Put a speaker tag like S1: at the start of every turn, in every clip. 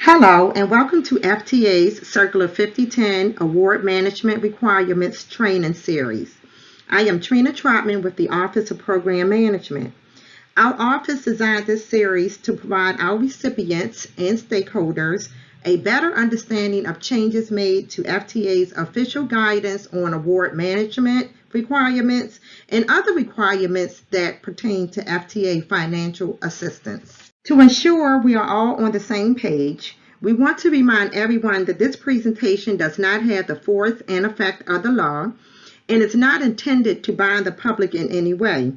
S1: Hello and welcome to FTA's Circular 5010 Award Management Requirements Training Series. I am Trina Trotman with the Office of Program Management. Our office designed this series to provide our recipients and stakeholders a better understanding of changes made to FTA's official guidance on award management requirements and other requirements that pertain to FTA financial assistance. To ensure we are all on the same page, we want to remind everyone that this presentation does not have the force and effect of the law and is not intended to bind the public in any way.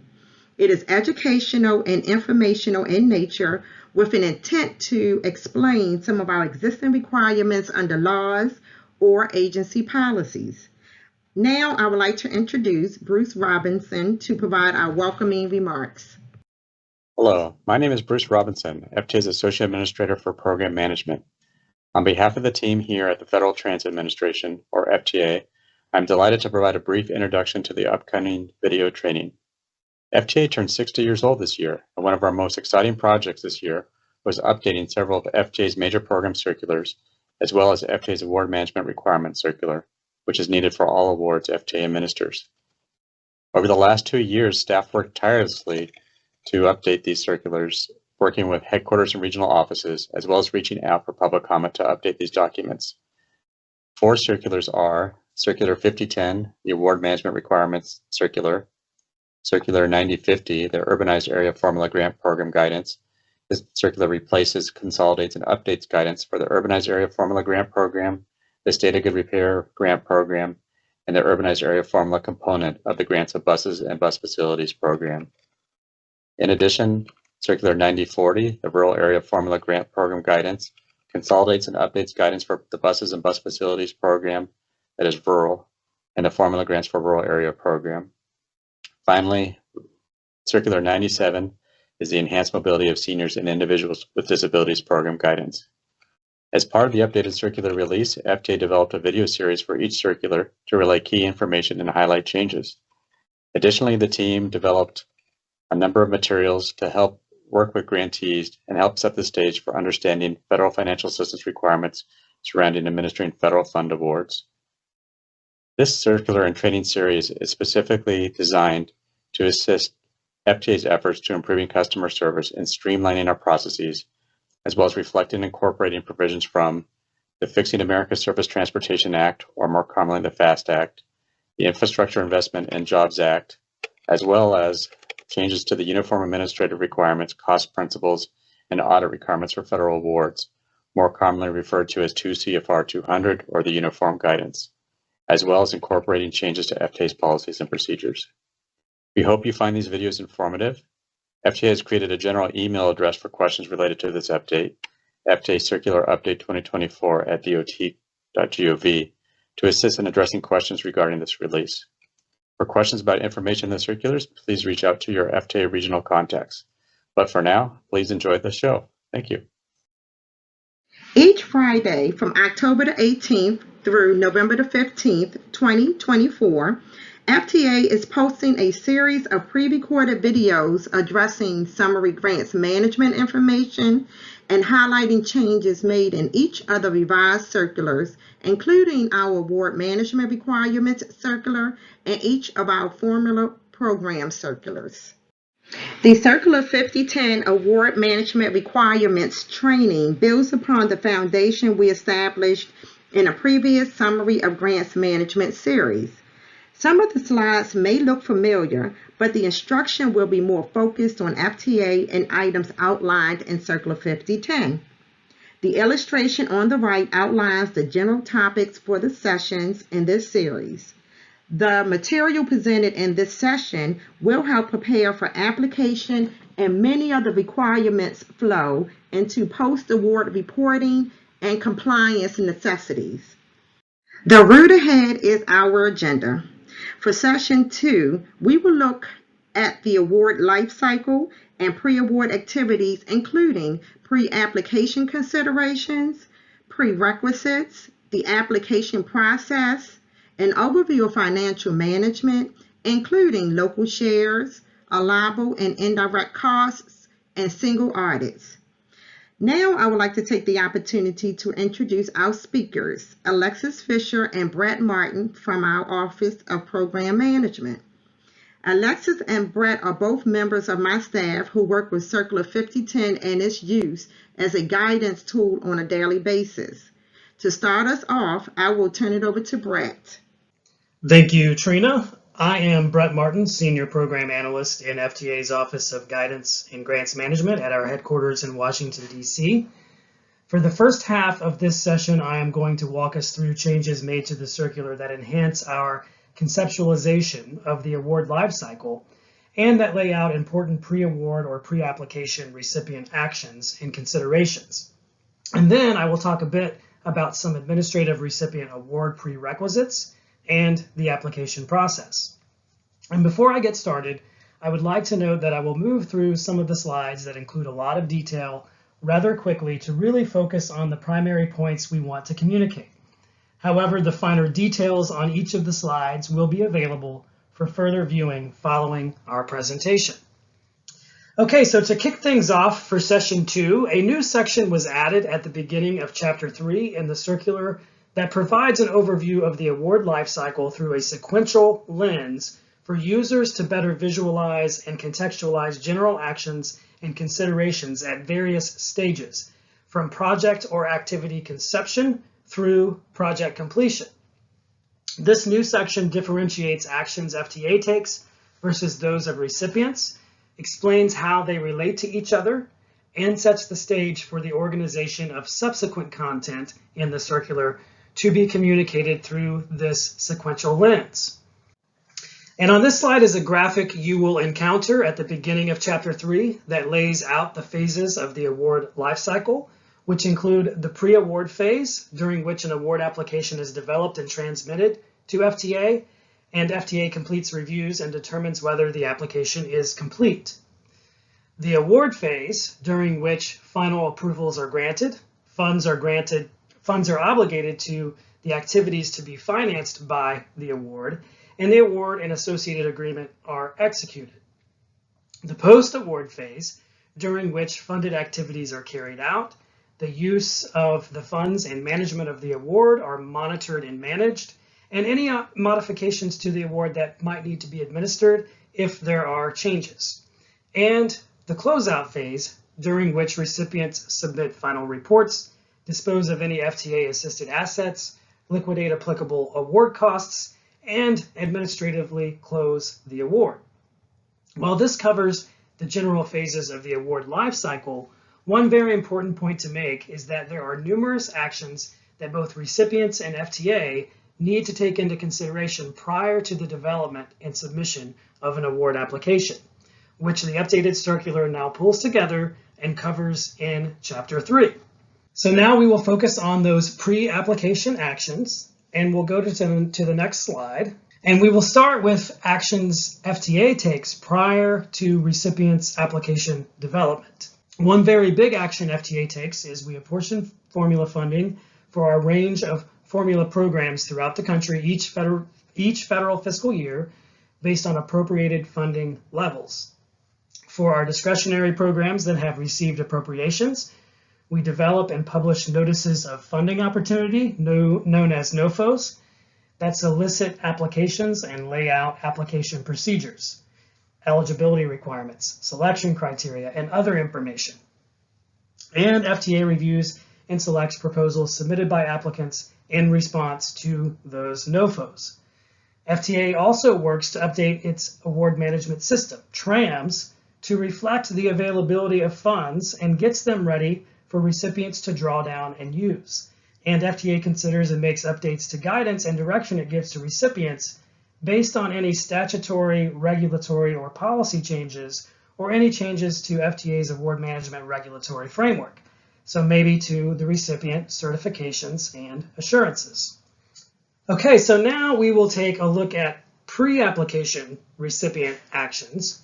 S1: It is educational and informational in nature with an intent to explain some of our existing requirements under laws or agency policies. Now I would like to introduce Bruce Robinson to provide our welcoming remarks.
S2: Hello, my name is Bruce Robinson, FTA's Associate Administrator for Program Management. On behalf of the team here at the Federal Transit Administration, or FTA, I'm delighted to provide a brief introduction to the upcoming video training. FTA turned 60 years old this year, and one of our most exciting projects this year was updating several of FTA's major program circulars, as well as FTA's Award Management Requirements Circular, which is needed for all awards FTA administers. Over the last 2 years, staff worked tirelessly to update these circulars, working with headquarters and regional offices, as well as reaching out for public comment to update these documents. 4 circulars are Circular 5010, the Award Management Requirements Circular, Circular 9050, the Urbanized Area Formula Grant Program Guidance. This circular replaces, consolidates, and updates guidance for the Urbanized Area Formula Grant Program, the State of Good Repair Grant Program, and the Urbanized Area Formula component of the Grants of Buses and Bus Facilities Program. In addition, Circular 9040, the Rural Area Formula Grant Program Guidance, consolidates and updates guidance for the Buses and Bus Facilities Program, that is rural, and the Formula Grants for Rural Area Program. Finally, Circular 97 is the Enhanced Mobility of Seniors and Individuals with Disabilities Program Guidance. As part of the updated circular release, FTA developed a video series for each circular to relay key information and highlight changes. Additionally, the team developed a number of materials to help work with grantees and help set the stage for understanding federal financial assistance requirements surrounding administering federal fund awards. This circular and training series is specifically designed to assist FTA's efforts to improving customer service and streamlining our processes, as well as reflecting and incorporating provisions from the Fixing America's Surface Transportation Act, or more commonly the FAST Act, the Infrastructure Investment and Jobs Act, as well as changes to the Uniform Administrative Requirements, Cost Principles, and Audit Requirements for Federal Awards, more commonly referred to as 2 CFR 200 or the Uniform Guidance, as well as incorporating changes to FTA's policies and procedures. We hope you find these videos informative. FTA has created a general email address for questions related to this update, FTA Circular Update 2024 at dot.gov, to assist in addressing questions regarding this release. For questions about information in the circulars, please reach out to your FTA regional contacts. But for now, please enjoy the show. Thank you.
S1: Each Friday from October the 18th through November the 15th, 2024, FTA is posting a series of pre-recorded videos addressing summary grants management information and highlighting changes made in each of the revised circulars, including our award management requirements circular and each of our formula program circulars. The Circular 5010 Award Management Requirements Training builds upon the foundation we established in a previous Summary of Grants Management series. Some of the slides may look familiar, but the instruction will be more focused on FTA and items outlined in Circular 5010. The illustration on the right outlines the general topics for the sessions in this series. The material presented in this session will help prepare for application and many of the requirements flow into post-award reporting and compliance necessities. The route ahead is our agenda. For Session 2, we will look at the award lifecycle and pre-award activities, including pre-application considerations, prerequisites, the application process, an overview of financial management, including local shares, allowable and indirect costs, and single audits. Now I would like to take the opportunity to introduce our speakers, Alexis Fisher and Brett Martin from our Office of Program Management. Alexis and Brett are both members of my staff who work with Circular 5010 and its use as a guidance tool on a daily basis. To start us off, I will turn it over to Brett.
S3: Thank you, Trina. I am Brett Martin, Senior Program Analyst in FTA's Office of Guidance and Grants Management at our headquarters in Washington, D.C. For the first half of this session, I am going to walk us through changes made to the circular that enhance our conceptualization of the award lifecycle and that lay out important pre-award or pre-application recipient actions and considerations. And then I will talk a bit about some administrative recipient award prerequisites and the application process. And before I get started, I would like to note that I will move through some of the slides that include a lot of detail rather quickly to really focus on the primary points we want to communicate. However, the finer details on each of the slides will be available for further viewing following our presentation. Okay, so to kick things off for session 2, a new section was added at the beginning of chapter 3 in the circular that provides an overview of the award lifecycle through a sequential lens for users to better visualize and contextualize general actions and considerations at various stages, from project or activity conception through project completion. This new section differentiates actions FTA takes versus those of recipients, explains how they relate to each other, and sets the stage for the organization of subsequent content in the circular to be communicated through this sequential lens. And on this slide is a graphic you will encounter at the beginning of chapter 3 that lays out the phases of the award lifecycle, which include the pre-award phase, during which an award application is developed and transmitted to FTA, and FTA completes reviews and determines whether the application is complete. The award phase, during which final approvals are granted, funds are obligated to the activities to be financed by the award, and the award and associated agreement are executed. The post-award phase, during which funded activities are carried out, the use of the funds and management of the award are monitored and managed, and any modifications to the award that might need to be administered if there are changes. And the closeout phase, during which recipients submit final reports, dispose of any FTA-assisted assets, liquidate applicable award costs, and administratively close the award. While this covers the general phases of the award lifecycle, one very important point to make is that there are numerous actions that both recipients and FTA need to take into consideration prior to the development and submission of an award application, which the updated circular now pulls together and covers in Chapter 3. So now we will focus on those pre-application actions, and we'll go to the next slide. And we will start with actions FTA takes prior to recipient's application development. One very big action FTA takes is we apportion formula funding for our range of formula programs throughout the country each federal fiscal year based on appropriated funding levels. For our discretionary programs that have received appropriations, we develop and publish notices of funding opportunity, known as NOFOs, that solicit applications and lay out application procedures, eligibility requirements, selection criteria, and other information. And FTA reviews and selects proposals submitted by applicants in response to those NOFOs. FTA also works to update its award management system, TRAMS, to reflect the availability of funds and gets them ready for recipients to draw down and use. And FTA considers and makes updates to guidance and direction it gives to recipients based on any statutory, regulatory, or policy changes, or any changes to FTA's award management regulatory framework. So maybe to the recipient certifications and assurances. Okay, so now we will take a look at pre-application recipient actions.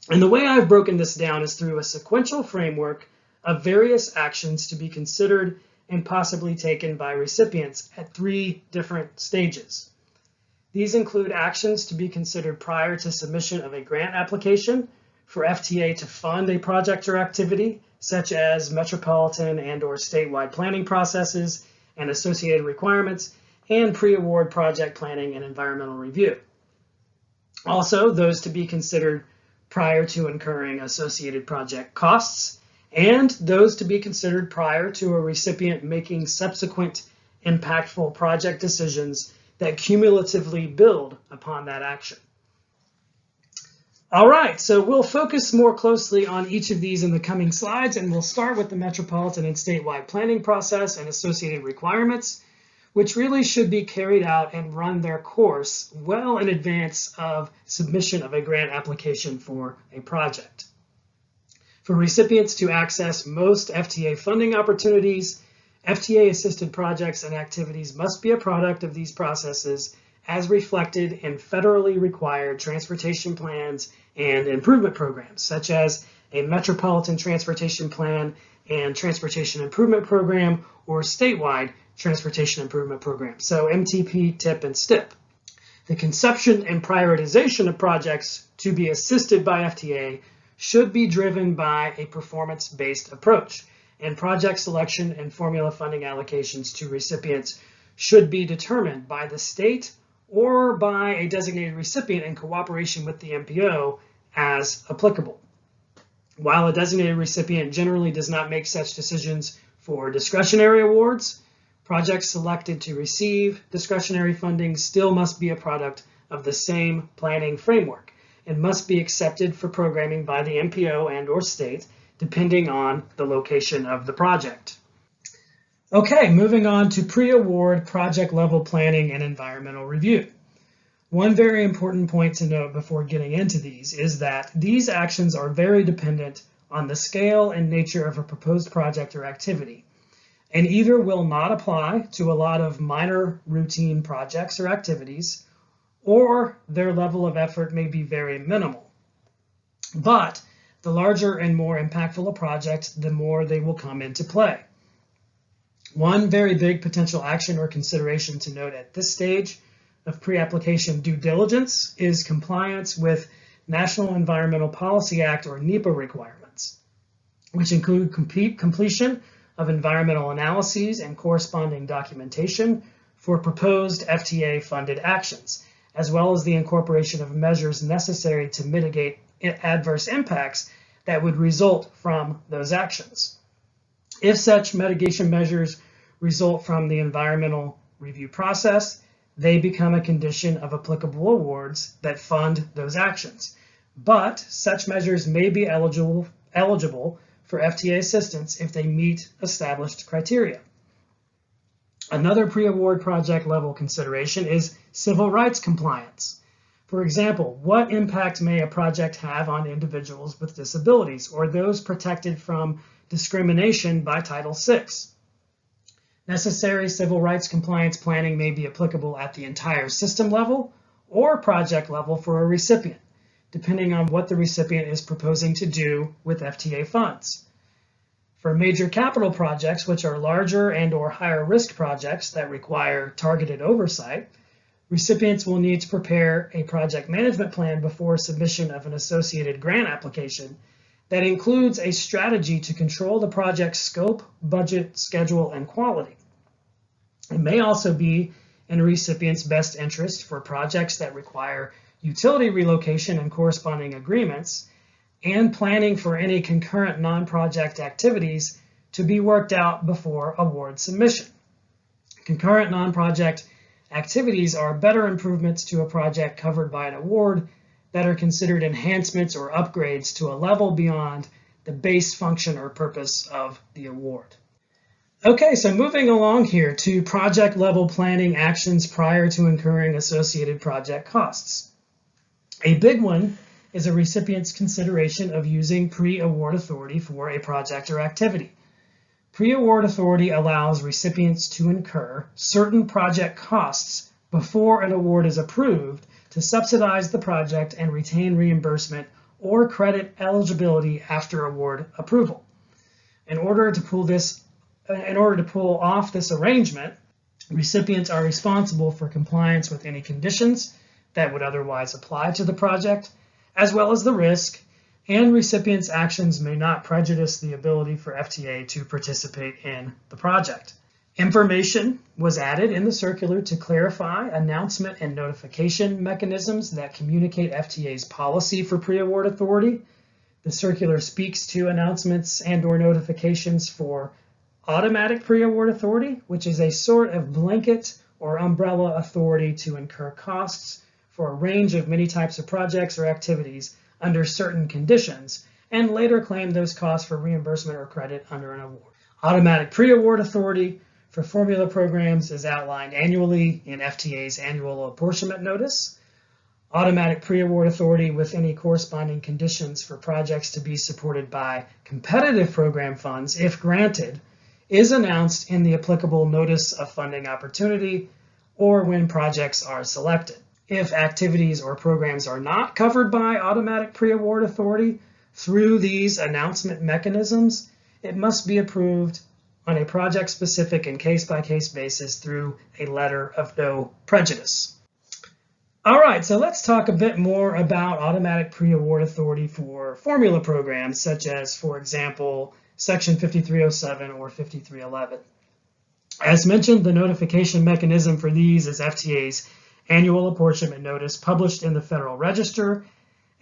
S3: And the way I've broken this down is through a sequential framework of various actions to be considered and possibly taken by recipients at 3 different stages. These include actions to be considered prior to submission of a grant application, for FTA to fund a project or activity, such as metropolitan and/or statewide planning processes and associated requirements, and pre-award project planning and environmental review. Also, those to be considered prior to incurring associated project costs, and those to be considered prior to a recipient making subsequent impactful project decisions that cumulatively build upon that action. All right, so we'll focus more closely on each of these in the coming slides, and we'll start with the metropolitan and statewide planning process and associated requirements, which really should be carried out and run their course well in advance of submission of a grant application for a project. For recipients to access most FTA funding opportunities, FTA-assisted projects and activities must be a product of these processes as reflected in federally required transportation plans and improvement programs, such as a Metropolitan Transportation Plan and Transportation Improvement Program, or statewide Transportation Improvement Program, so MTP, TIP, and STIP. The conception and prioritization of projects to be assisted by FTA should be driven by a performance-based approach, and project selection and formula funding allocations to recipients should be determined by the state or by a designated recipient in cooperation with the MPO as applicable. While a designated recipient generally does not make such decisions for discretionary awards, projects selected to receive discretionary funding still must be a product of the same planning framework and must be accepted for programming by the MPO and/or state, depending on the location of the project. Okay, moving on to pre-award project level planning and environmental review. One very important point to note before getting into these is that these actions are very dependent on the scale and nature of a proposed project or activity, and either will not apply to a lot of minor routine projects or activities, or their level of effort may be very minimal. But the larger and more impactful a project, the more they will come into play. One very big potential action or consideration to note at this stage of pre-application due diligence is compliance with National Environmental Policy Act, or NEPA, requirements, which include completion of environmental analyses and corresponding documentation for proposed FTA-funded actions, as well as the incorporation of measures necessary to mitigate adverse impacts that would result from those actions. If such mitigation measures result from the environmental review process, they become a condition of applicable awards that fund those actions. But such measures may be eligible for FTA assistance if they meet established criteria. Another pre-award project level consideration is civil rights compliance. For example, what impact may a project have on individuals with disabilities or those protected from discrimination by Title VI? Necessary civil rights compliance planning may be applicable at the entire system level or project level for a recipient, depending on what the recipient is proposing to do with FTA funds. For major capital projects, which are larger and/or higher risk projects that require targeted oversight, recipients will need to prepare a project management plan before submission of an associated grant application that includes a strategy to control the project's scope, budget, schedule, and quality. It may also be in a recipient's best interest for projects that require utility relocation and corresponding agreements, and planning for any concurrent non-project activities to be worked out before award submission. Concurrent non-project activities are better improvements to a project covered by an award that are considered enhancements or upgrades to a level beyond the base function or purpose of the award. Okay, so moving along here to project level planning actions prior to incurring associated project costs. A big one is a recipient's consideration of using pre-award authority for a project or activity. Pre-award authority allows recipients to incur certain project costs before an award is approved to subsidize the project and retain reimbursement or credit eligibility after award approval. In order to pull off this arrangement, recipients are responsible for compliance with any conditions that would otherwise apply to the project, as well as the risk and recipients' actions may not prejudice the ability for FTA to participate in the project. Information was added in the circular to clarify announcement and notification mechanisms that communicate FTA's policy for pre-award authority. The circular speaks to announcements and/or notifications for automatic pre-award authority, which is a sort of blanket or umbrella authority to incur costs for a range of many types of projects or activities under certain conditions, and later claim those costs for reimbursement or credit under an award. Automatic pre-award authority for formula programs is outlined annually in FTA's annual apportionment notice. Automatic pre-award authority with any corresponding conditions for projects to be supported by competitive program funds, if granted, is announced in the applicable notice of funding opportunity or when projects are selected. If activities or programs are not covered by automatic pre-award authority through these announcement mechanisms, it must be approved on a project-specific and case-by-case basis through a letter of no prejudice. All right, so let's talk a bit more about automatic pre-award authority for formula programs, such as, for example, Section 5307 or 5311. As mentioned, the notification mechanism for these is FTA's annual apportionment notice published in the Federal Register,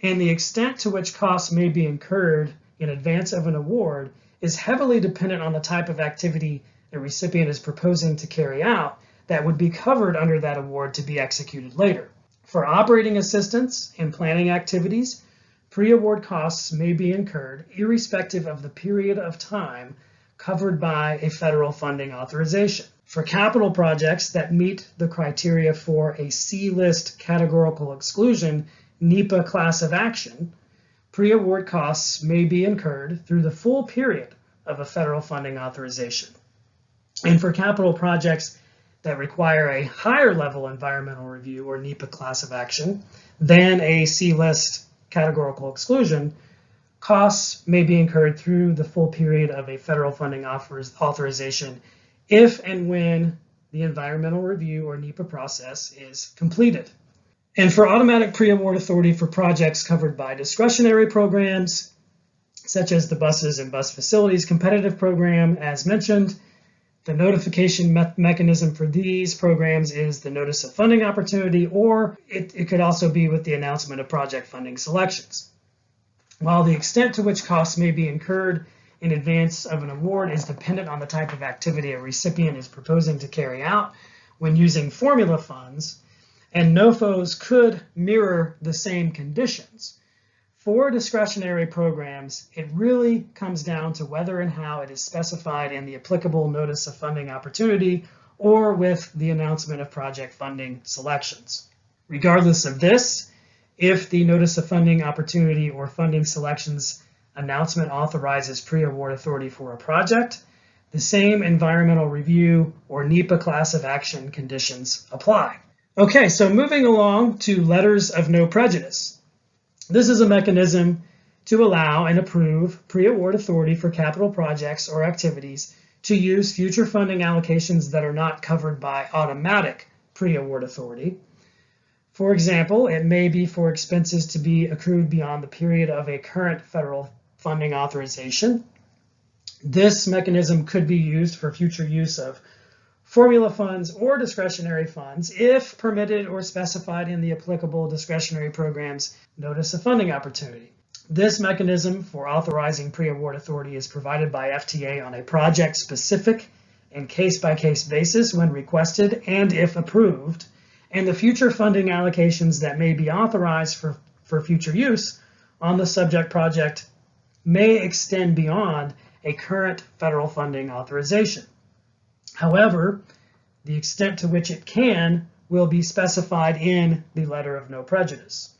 S3: and the extent to which costs may be incurred in advance of an award is heavily dependent on the type of activity a recipient is proposing to carry out that would be covered under that award to be executed later. For operating assistance and planning activities, pre-award costs may be incurred irrespective of the period of time covered by a federal funding authorization. For capital projects that meet the criteria for a C-list categorical exclusion NEPA class of action, pre-award costs may be incurred through the full period of a federal funding authorization. And for capital projects that require a higher level environmental review or NEPA class of action than a C-list categorical exclusion, costs may be incurred through the full period of a federal funding authorization if and when the environmental review or NEPA process is completed. And for automatic pre-award authority for projects covered by discretionary programs, such as the buses and bus facilities competitive program, as mentioned, the notification mechanism for these programs is the notice of funding opportunity, or it could also be with the announcement of project funding selections. While the extent to which costs may be incurred in advance of an award is dependent on the type of activity a recipient is proposing to carry out when using formula funds, and NOFOs could mirror the same conditions. For discretionary programs, it really comes down to whether and how it is specified in the applicable notice of funding opportunity or with the announcement of project funding selections. Regardless of this, if the notice of funding opportunity or funding selections announcement authorizes pre-award authority for a project, the same environmental review or NEPA class of action conditions apply. Okay, so moving along to letters of no prejudice. This is a mechanism to allow and approve pre-award authority for capital projects or activities to use future funding allocations that are not covered by automatic pre-award authority. For example, it may be for expenses to be accrued beyond the period of a current federal funding authorization. This mechanism could be used for future use of formula funds or discretionary funds if permitted or specified in the applicable discretionary program's notice of funding opportunity. This mechanism for authorizing pre-award authority is provided by FTA on a project-specific and case-by-case basis when requested and if approved, and the future funding allocations that may be authorized for future use on the subject project may extend beyond a current federal funding authorization. However, the extent to which it can will be specified in the letter of no prejudice.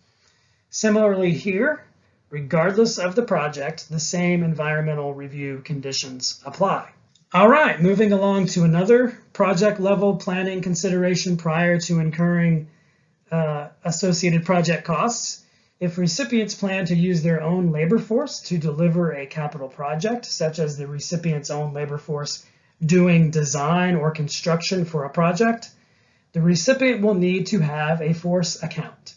S3: Similarly here, regardless of the project, the same environmental review conditions apply. All right, moving along to another project level planning consideration prior to incurring associated project costs. If recipients plan to use their own labor force to deliver a capital project, such as the recipient's own labor force doing design or construction for a project, the recipient will need to have a force account.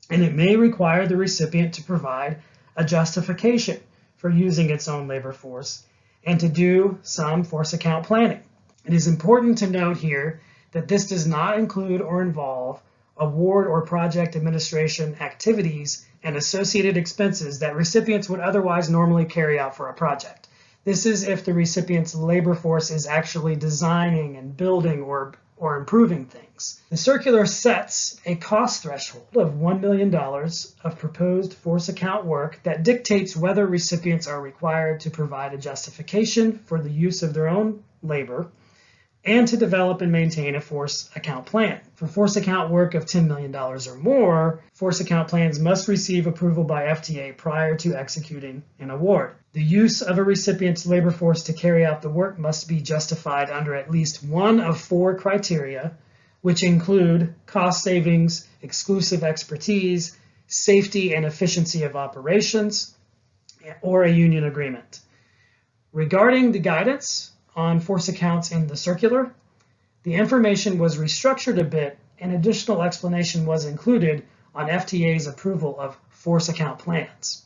S3: And it may require the recipient to provide a justification for using its own labor force, and to do some force account planning. It is important to note here that this does not include or involve award or project administration activities and associated expenses that recipients would otherwise normally carry out for a project. This is if the recipient's labor force is actually designing and building or improving things. The circular sets a cost threshold of $1 million of proposed force account work that dictates whether recipients are required to provide a justification for the use of their own labor and to develop and maintain a force account plan. For force account work of $10 million or more, force account plans must receive approval by FTA prior to executing an award. The use of a recipient's labor force to carry out the work must be justified under at least one of 4 criteria, which include cost savings, exclusive expertise, safety and efficiency of operations, or a union agreement. Regarding the guidance on force accounts in the circular, the information was restructured a bit and additional explanation was included on FTA's approval of force account plans.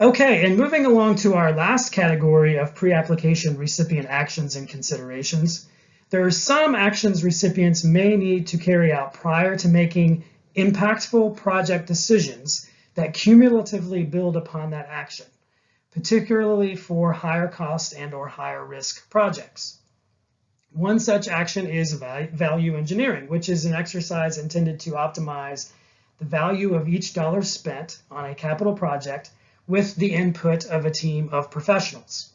S3: Okay, and moving along to our last category of pre-application recipient actions and considerations, there are some actions recipients may need to carry out prior to making impactful project decisions that cumulatively build upon that action, particularly for higher cost and or higher risk projects. One such action is value engineering, which is an exercise intended to optimize the value of each dollar spent on a capital project with the input of a team of professionals.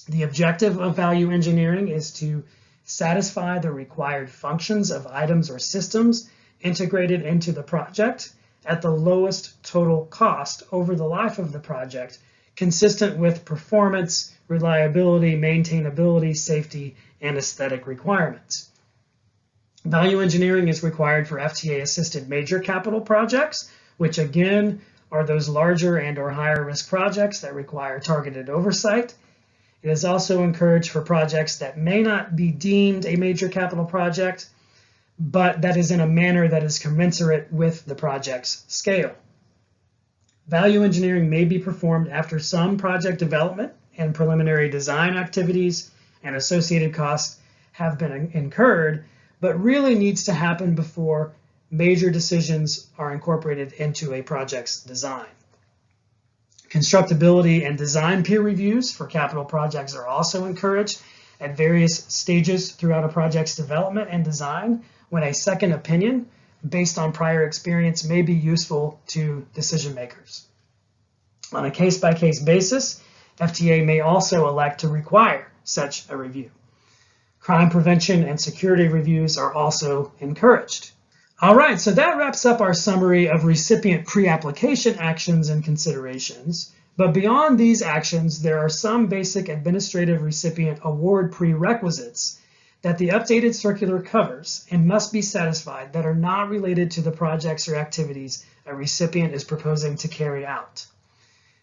S3: The objective of value engineering is to satisfy the required functions of items or systems integrated into the project at the lowest total cost over the life of the project, consistent with performance, reliability, maintainability, safety, and aesthetic requirements. Value engineering is required for FTA-assisted major capital projects, which again are those larger and or higher risk projects that require targeted oversight. It is also encouraged for projects that may not be deemed a major capital project, but that is in a manner that is commensurate with the project's scale. Value engineering may be performed after some project development and preliminary design activities and associated costs have been incurred, but really needs to happen before major decisions are incorporated into a project's design. Constructability and design peer reviews for capital projects are also encouraged at various stages throughout a project's development and design, when a second opinion based on prior experience may be useful to decision makers. On a case-by-case basis, FTA may also elect to require such a review. Crime prevention and security reviews are also encouraged. All right, so that wraps up our summary of recipient pre-application actions and considerations. But beyond these actions, there are some basic administrative recipient award prerequisites that the updated circular covers and must be satisfied that are not related to the projects or activities a recipient is proposing to carry out.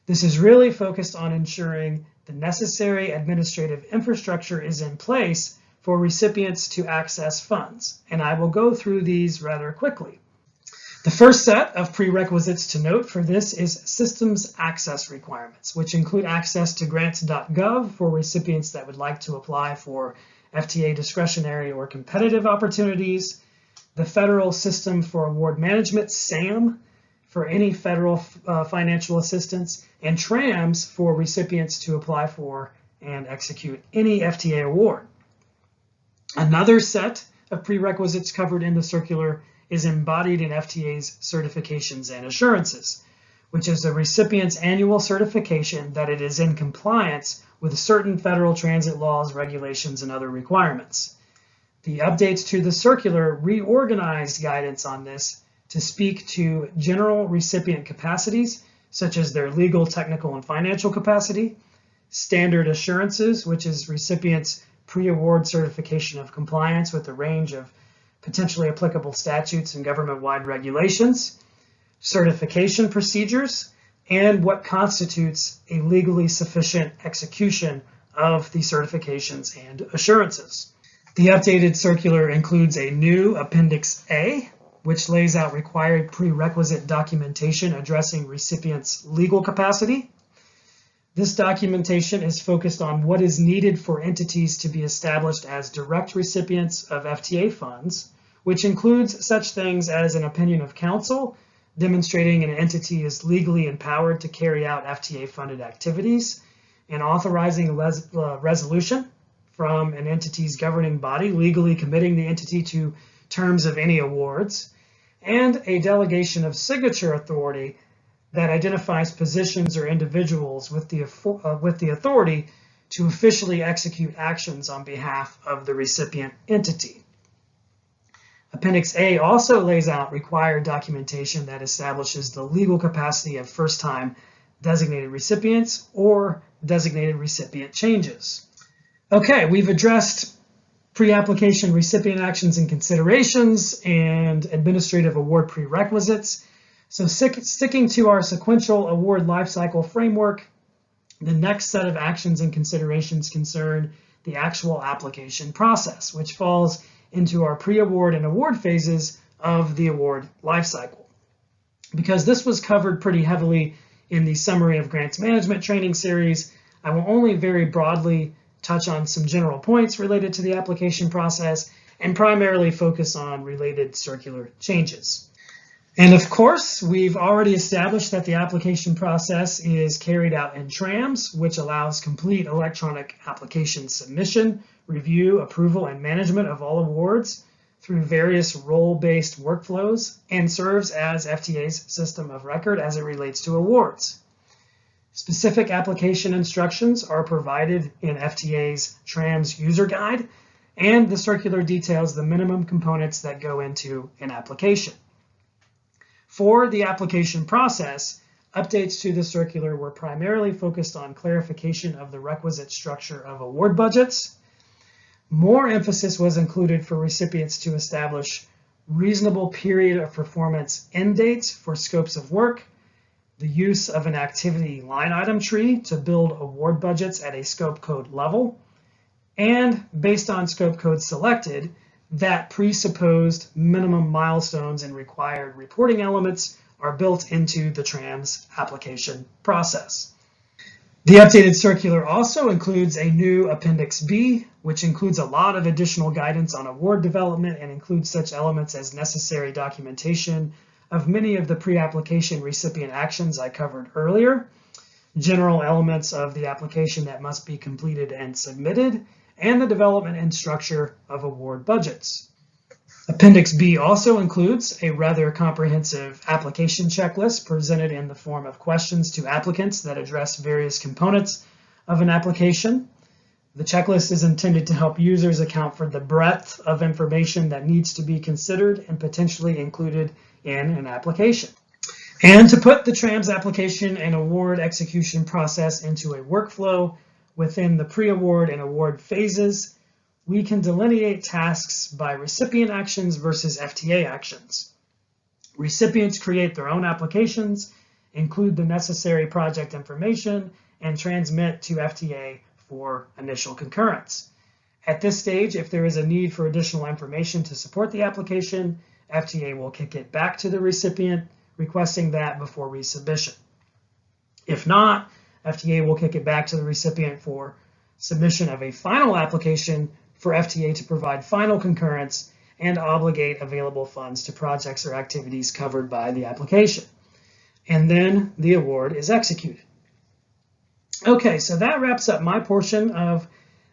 S3: This is really focused on ensuring the necessary administrative infrastructure is in place for recipients to access funds, and I will go through these rather quickly. The first set of prerequisites to note for this is systems access requirements, which include access to grants.gov for recipients that would like to apply for FTA discretionary or competitive opportunities, the Federal System for Award Management, SAM, for any federal financial assistance, and TRAMS for recipients to apply for and execute any FTA award. Another set of prerequisites covered in the circular is embodied in FTA's certifications and assurances, which is the recipient's annual certification that it is in compliance with certain federal transit laws, regulations, and other requirements. The updates to the circular reorganized guidance on this to speak to general recipient capacities, such as their legal, technical, and financial capacity, standard assurances, which is recipients' pre-award certification of compliance with a range of potentially applicable statutes and government-wide regulations, certification procedures, and what constitutes a legally sufficient execution of the certifications and assurances. The updated circular includes a new Appendix A, which lays out required prerequisite documentation addressing recipients' legal capacity. This documentation is focused on what is needed for entities to be established as direct recipients of FTA funds, which includes such things as an opinion of counsel, demonstrating an entity is legally empowered to carry out FTA-funded activities, and authorizing a resolution from an entity's governing body, legally committing the entity to terms of any awards, and a delegation of signature authority that identifies positions or individuals with the authority to officially execute actions on behalf of the recipient entity. Appendix A also lays out required documentation that establishes the legal capacity of first-time designated recipients or designated recipient changes. Okay, we've addressed pre-application recipient actions and considerations and administrative award prerequisites. So sticking to our sequential award lifecycle framework, the next set of actions and considerations concern the actual application process, which falls into our pre-award and award phases of the award lifecycle. Because this was covered pretty heavily in the Summary of Grants Management training series, I will only very broadly touch on some general points related to the application process and primarily focus on related circular changes. And of course, we've already established that the application process is carried out in TRAMS, which allows complete electronic application submission, review, approval, and management of all awards through various role-based workflows and serves as FTA's system of record as it relates to awards. Specific application instructions are provided in FTA's TRAMS user guide, and the circular details the minimum components that go into an application. For the application process, updates to the circular were primarily focused on clarification of the requisite structure of award budgets. More emphasis was included for recipients to establish reasonable period of performance end dates for scopes of work, the use of an activity line item tree to build award budgets at a scope code level, and based on scope code selected, that presupposed minimum milestones and required reporting elements are built into the TRAMS application process. The updated circular also includes a new Appendix B, which includes a lot of additional guidance on award development and includes such elements as necessary documentation of many of the pre-application recipient actions I covered earlier, general elements of the application that must be completed and submitted, and the development and structure of award budgets. Appendix B also includes a rather comprehensive application checklist presented in the form of questions to applicants that address various components of an application. The checklist is intended to help users account for the breadth of information that needs to be considered and potentially included in an application. And to put the TRAMS application and award execution process into a workflow within the pre-award and award phases, we can delineate tasks by recipient actions versus FTA actions. Recipients create their own applications, include the necessary project information, and transmit to FTA for initial concurrence. At this stage, if there is a need for additional information to support the application, FTA will kick it back to the recipient, requesting that before resubmission. If not, FTA will kick it back to the recipient for submission of a final application for FTA to provide final concurrence and obligate available funds to projects or activities covered by the application. And then the award is executed. Okay, so that wraps up my portion of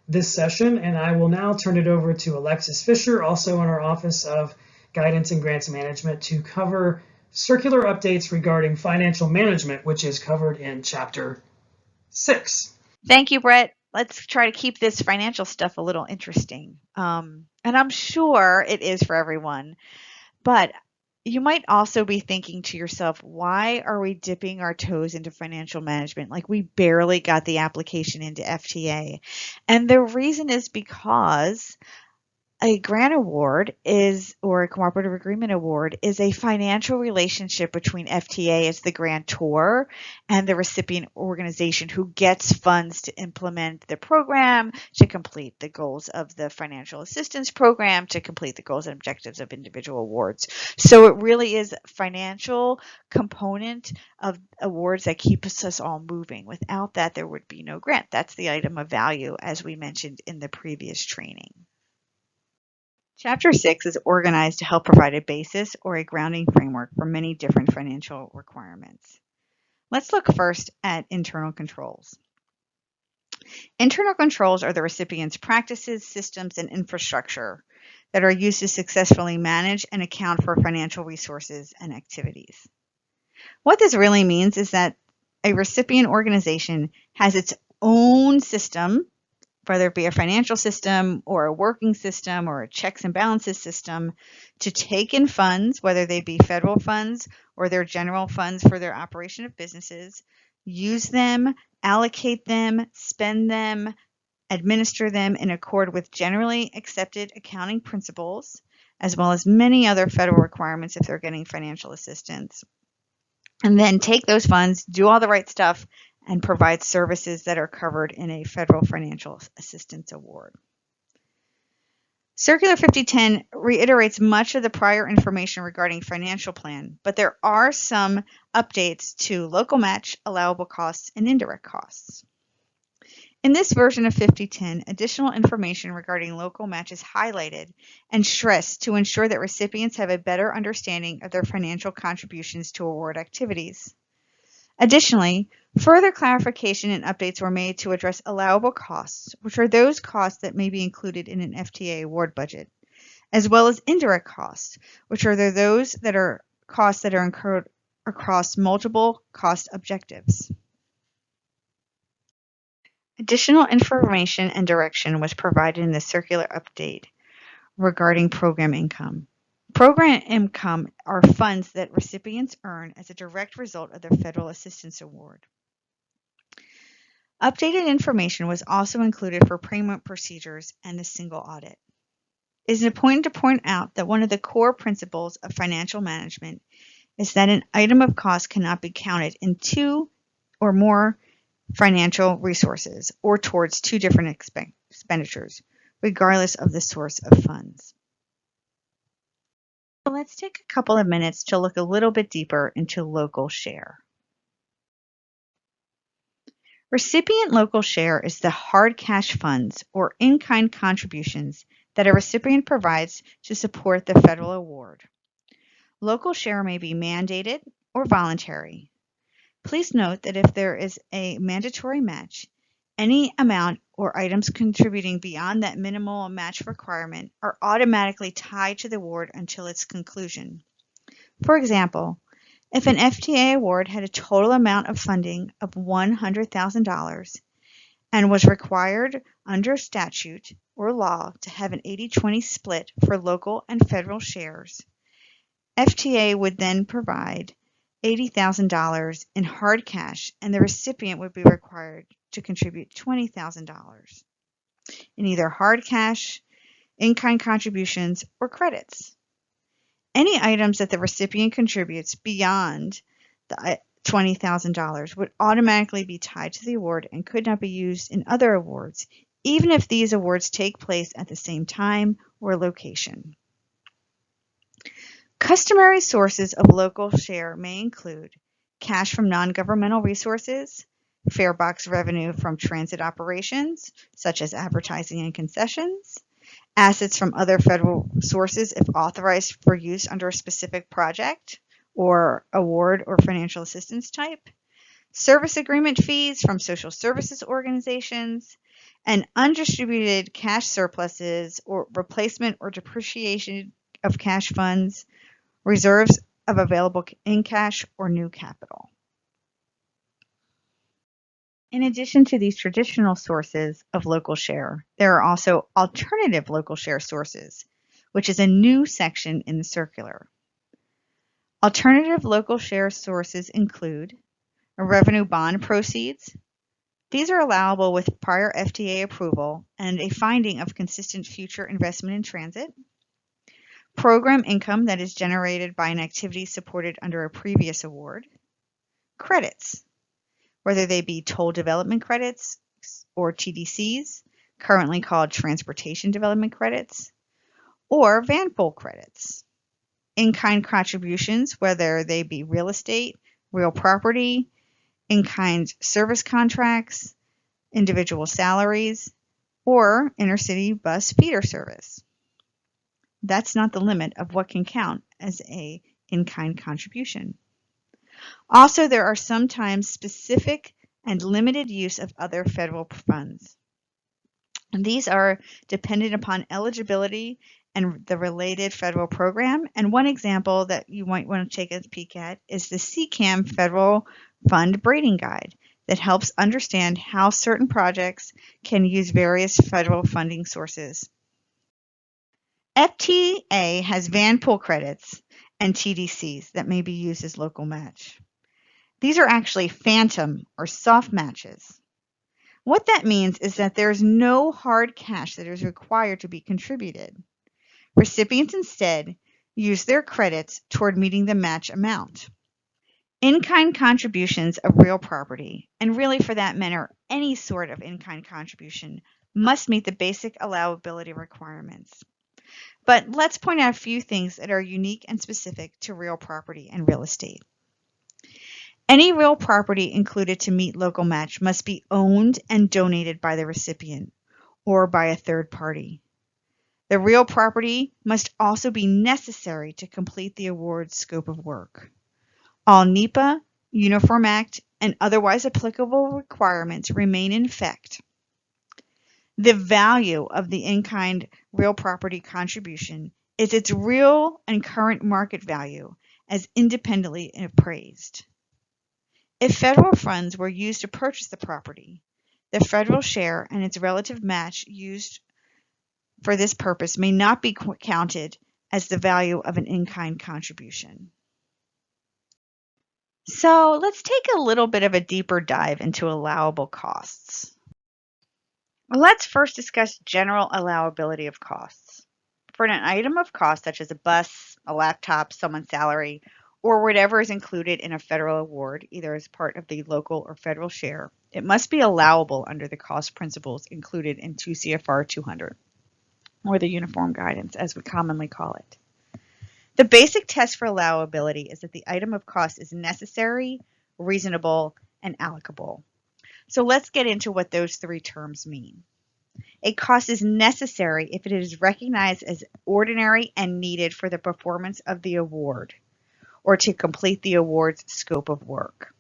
S3: this session, and I will now turn it over to Alexis Fisher, also in our Office of Guidance and Grants Management, to cover circular updates regarding financial management, which is covered in Chapter 6.
S4: Thank you, Brett. Let's try to keep this financial stuff a little interesting. And I'm sure it is for everyone. But you might also be thinking to yourself, why are we dipping our toes into financial management? Like we barely got the application into FTA. And the reason is because a grant award or a cooperative agreement award is a financial relationship between FTA as the grantor and the recipient organization who gets funds to implement the program, to complete the goals of the financial assistance program, to complete the goals and objectives of individual awards. So it really is a financial component of awards that keeps us all moving. Without that, there would be no grant. That's the item of value, as we mentioned in the previous training. Chapter 6 is organized to help provide a basis or a grounding framework for many different financial requirements. Let's look first at internal controls. Internal controls are the recipient's practices, systems, and infrastructure that are used to successfully manage and account for financial resources and activities. What this really means is that a recipient organization has its own system, whether it be a financial system or a working system or a checks and balances system, to take in funds, whether they be federal funds or their general funds for their operation of businesses, use them, allocate them, spend them, administer them in accord with generally accepted accounting principles, as well as many other federal requirements if they're getting financial assistance. And then take those funds, do all the right stuff, and provide services that are covered in a federal financial assistance award. Circular 5010 reiterates much of the prior information regarding financial plan, but there are some updates to local match, allowable costs, and indirect costs. In this version of 5010, additional information regarding local match is highlighted and stressed to ensure that recipients have a better understanding of their financial contributions to award activities. Additionally, further clarification and updates were made to address allowable costs, which are those costs that may be included in an FTA award budget, as well as indirect costs, which are those that are costs that are incurred across multiple cost objectives. Additional information and direction was provided in the circular update regarding program income. Program income are funds that recipients earn as a direct result of their federal assistance award. Updated information was also included for payment procedures and the single audit. It is important to point out that one of the core principles of financial management is that an item of cost cannot be counted in two or more financial resources or towards two different expenditures, regardless of the source of funds. So let's take a couple of minutes to look a little bit deeper into local share. Recipient local share is the hard cash funds or in-kind contributions that a recipient provides to support the federal award. Local share may be mandated or voluntary. Please note that if there is a mandatory match, any amount or items contributing beyond that minimal match requirement are automatically tied to the award until its conclusion. For example, if an FTA award had a total amount of funding of $100,000 and was required under statute or law to have an 80-20 split for local and federal shares, FTA would then provide $80,000 in hard cash, and the recipient would be required to contribute $20,000 in either hard cash, in-kind contributions, or credits. Any items that the recipient contributes beyond the $20,000 would automatically be tied to the award and could not be used in other awards, even if these awards take place at the same time or location. Customary sources of local share may include cash from non-governmental resources, fare box revenue from transit operations, such as advertising and concessions, assets from other federal sources if authorized for use under a specific project or award or financial assistance type, service agreement fees from social services organizations, and undistributed cash surpluses or replacement or depreciation of cash funds, reserves of available in cash or new capital. In addition to these traditional sources of local share, there are also alternative local share sources, which is a new section in the circular. Alternative local share sources include revenue bond proceeds, These are allowable with prior FTA approval and a finding of consistent future investment in transit, program income that is generated by an activity supported under a previous award, credits, whether they be toll development credits or TDCs, currently called transportation development credits, or van pool credits, in-kind contributions, whether they be real estate, real property, in-kind service contracts, individual salaries, or intercity bus feeder service. That's not the limit of what can count as a in-kind contribution. Also, there are sometimes specific and limited use of other federal funds. And these are dependent upon eligibility and the related federal program. And one example that you might want to take a peek at is the CCAM Federal Fund Braiding Guide that helps understand how certain projects can use various federal funding sources. FTA has van pool credits and TDCs that may be used as local match. These are actually phantom or soft matches. What that means is that there is no hard cash that is required to be contributed. Recipients instead use their credits toward meeting the match amount. In-kind contributions of real property, and really for that matter, any sort of in-kind contribution, must meet the basic allowability requirements. But let's point out a few things that are unique and specific to real property and real estate. Any real property included to meet local match must be owned and donated by the recipient or by a third party. The real property must also be necessary to complete the award's scope of work. All NEPA, Uniform Act, and otherwise applicable requirements remain in effect. The value of the in-kind real property contribution is its real and current market value as independently appraised. If federal funds were used to purchase the property, the federal share and its relative match used for this purpose may not be counted as the value of an in-kind contribution. So let's take a little bit of a deeper dive into allowable costs. Let's first discuss general allowability of costs. For an item of cost such as a bus, a laptop, someone's salary, or whatever is included in a federal award, either as part of the local or federal share, it must be allowable under the cost principles included in 2 CFR 200, or the Uniform Guidance, as we commonly call it. The basic test for allowability is that the item of cost is necessary, reasonable, and allocable. So let's get into what those three terms mean. A cost is necessary if it is recognized as ordinary and needed for the performance of the award or to complete the award's scope of work.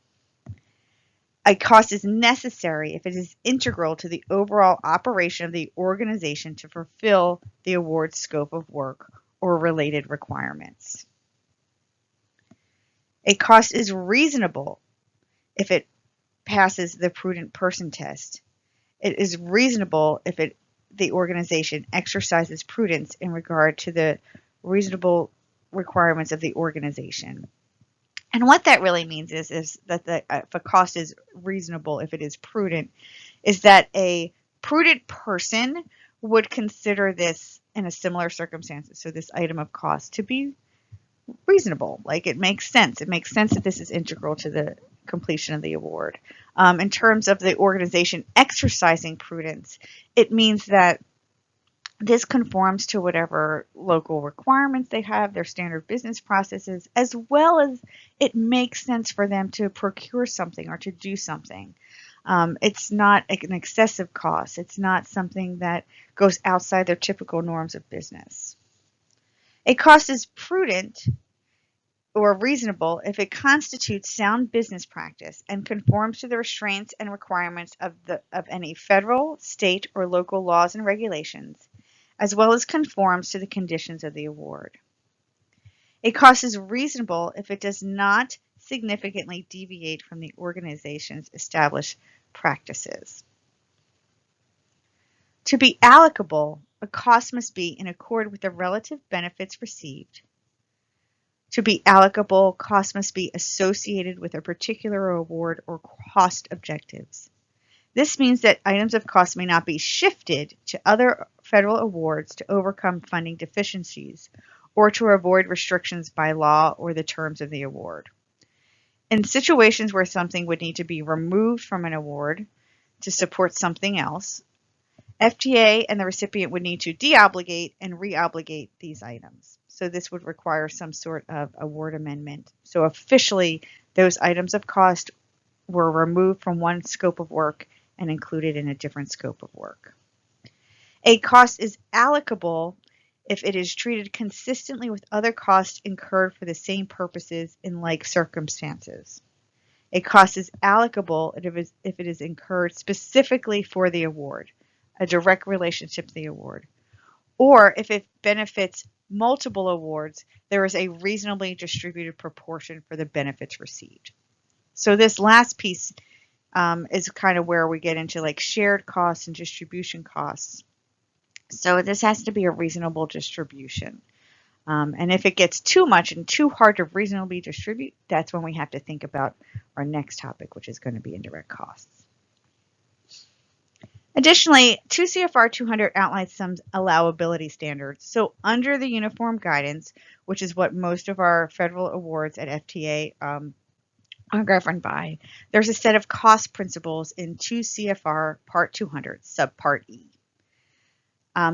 S4: A cost is necessary if it is integral to the overall operation of the organization to fulfill the award's scope of work or related requirements. A cost is reasonable if it passes the prudent person test. It is reasonable if the organization exercises prudence in regard to the reasonable requirements of the organization. And what that really means is that if a cost is reasonable, if it is prudent, is that a prudent person would consider this in a similar circumstances, so this item of cost, to be reasonable. Like it makes sense. It makes sense that this is integral to the completion of the award. In terms of the organization exercising prudence, it means that this conforms to whatever local requirements they have, their standard business processes, as well as it makes sense for them to procure something or to do something. It's not an excessive cost. It's not something that goes outside their typical norms of business. A cost is prudent or reasonable if it constitutes sound business practice and conforms to the restraints and requirements of any federal, state, or local laws and regulations, as well as conforms to the conditions of the award. A cost is reasonable if it does not significantly deviate from the organization's established practices. To be allocable, a cost must be in accord with the relative benefits received. To be allocable, costs must be associated with a particular award or cost objectives. This means that items of cost may not be shifted to other federal awards to overcome funding deficiencies or to avoid restrictions by law or the terms of the award. In situations where something would need to be removed from an award to support something else, FTA and the recipient would need to deobligate and reobligate these items. So this would require some sort of award amendment. So officially, those items of cost were removed from one scope of work and included in a different scope of work. A cost is allocable if it is treated consistently with other costs incurred for the same purposes in like circumstances. A cost is allocable if it is incurred specifically for the award, a direct relationship to the award, or if it benefits multiple awards, there is a reasonably distributed proportion for the benefits received. So this last piece is kind of where we get into like shared costs and distribution costs. So this has to be a reasonable distribution. And if it gets too much and too hard to reasonably distribute, that's when we have to think about our next topic, which is going to be indirect costs. Additionally, 2 CFR 200 outlines some allowability standards. So under the uniform guidance, which is what most of our federal awards at FTA are governed by, there's a set of cost principles in 2 CFR Part 200, Subpart E.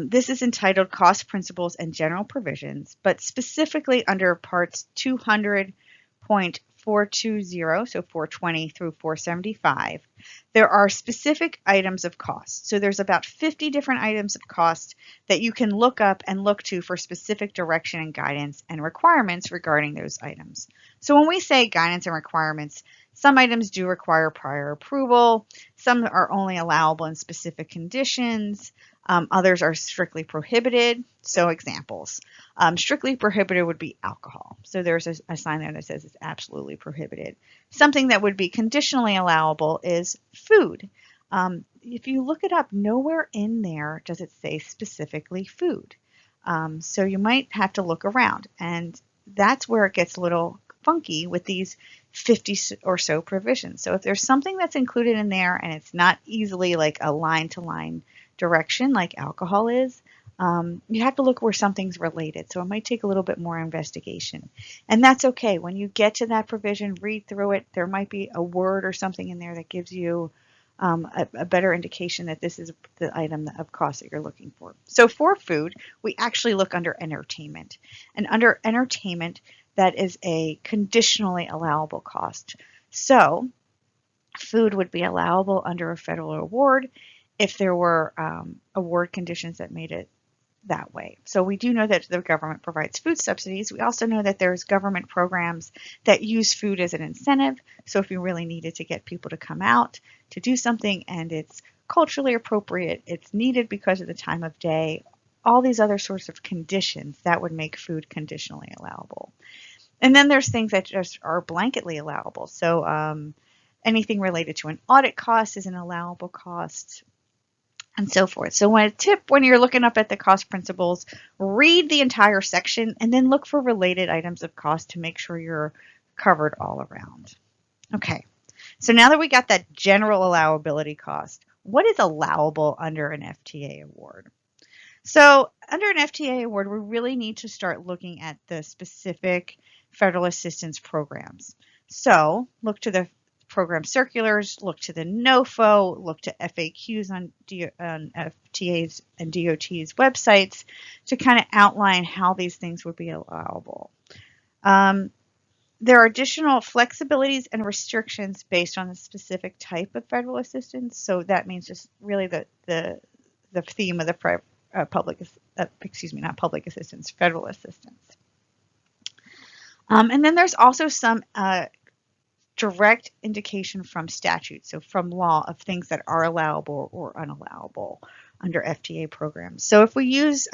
S4: This is entitled Cost Principles and General Provisions, but specifically under Parts 200.420, so 420 through 475, there are specific items of cost. So there's about 50 different items of cost that you can look up and look to for specific direction and guidance and requirements regarding those items. So when we say guidance and requirements, some items do require prior approval, some are only allowable in specific conditions, others are strictly prohibited. So examples, strictly prohibited would be alcohol. So there's a sign there that says it's absolutely prohibited. Something that would be conditionally allowable is food. If you look it up, nowhere in there does it say specifically food. So you might have to look around, and that's where it gets a little funky with these 50 or so provisions. So if there's something that's included in there and it's not easily like a line-to-line direction like alcohol is, you have to look where something's related. So it might take a little bit more investigation. And that's okay. When you get to that provision, read through it. There might be a word or something in there that gives you a better indication that this is the item of cost that you're looking for. So for food, we actually look under entertainment. And under entertainment, that is a conditionally allowable cost. So food would be allowable under a federal award if there were award conditions that made it that way. So we do know that the government provides food subsidies. We also know that there's government programs that use food as an incentive. So if you really needed to get people to come out to do something and it's culturally appropriate, it's needed because of the time of day, all these other sorts of conditions that would make food conditionally allowable. And then there's things that just are blanketly allowable. So anything related to an audit cost is an allowable cost, and so forth. So a tip when you're looking up at the cost principles, read the entire section and then look for related items of cost to make sure you're covered all around. Okay, so now that we got that general allowability cost, what is allowable under an FTA award? So under an FTA award, we really need to start looking at the specific federal assistance programs. So look to the program circulars, look to the NOFO, look to FAQs on FTA's and DOT's websites to kind of outline how these things would be allowable. There are additional flexibilities and restrictions based on the specific type of federal assistance. So that means just really the theme of the public assistance, federal assistance. And then there's also some direct indication from statute, so from law, of things that are allowable or unallowable under FTA programs. So if we use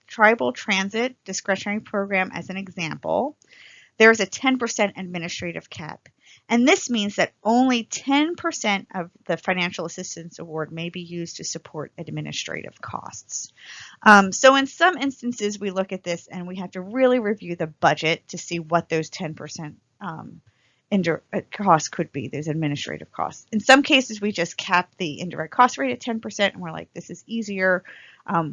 S4: Tribal Transit Discretionary Program as an example, there's a 10% administrative cap. And this means that only 10% of the financial assistance award may be used to support administrative costs. So in some instances, we look at this and we have to really review the budget to see what those 10% indirect cost could be. There's administrative costs. In some cases, we just cap the indirect cost rate at 10%, and we're like, this is easier.